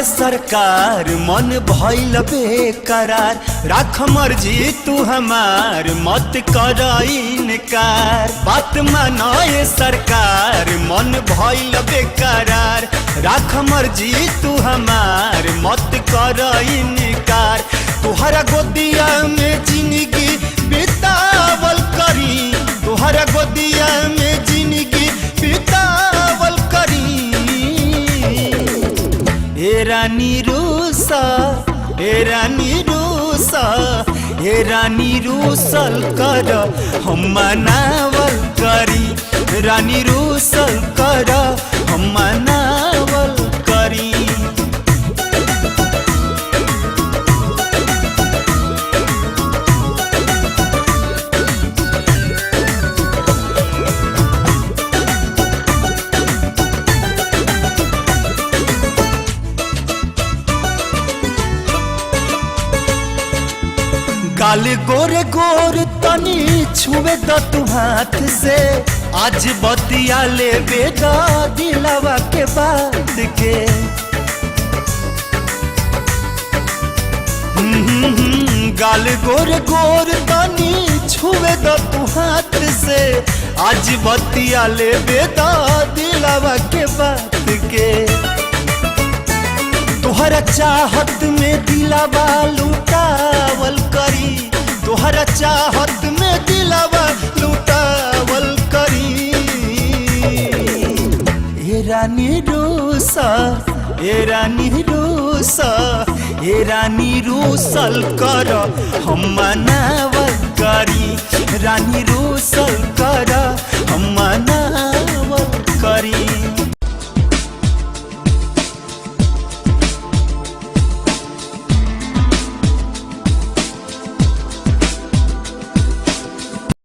सरकार मन भइल बेकरार, राख मर्जी तू हमार मत कर इनकार। बात मानए सरकार मन भइल बेकरार, राख मर्जी तू हमार मत कर इनकार। तुहरा गोदिया में जिंदगी बितावल करी, तुहरा गोदिया में जिंदगी बितावल करी। ए रानी रूसा, ए रानी रूसा, ए रानी रूसल कर हम मनावल करी। रानी रूसल कर हम मनावल करी। गाल गोरे गोर तनी छुए द तू हाथ से, आज बतिया ले बेदा दिलावा के बात के। गाल गोरे गोर तनी छुए द तू हाथ से, आज बतिया ले बेदा दिलावा के बात के। तोहरा चाहत में दिलावा लुटावल करी, तोहरा चाहत में दिलावा लुटावल करी। ए रानी रूसा, ए रानी रूसा, ए रानी रूसल कर हम मनावल करी। रानी रूसल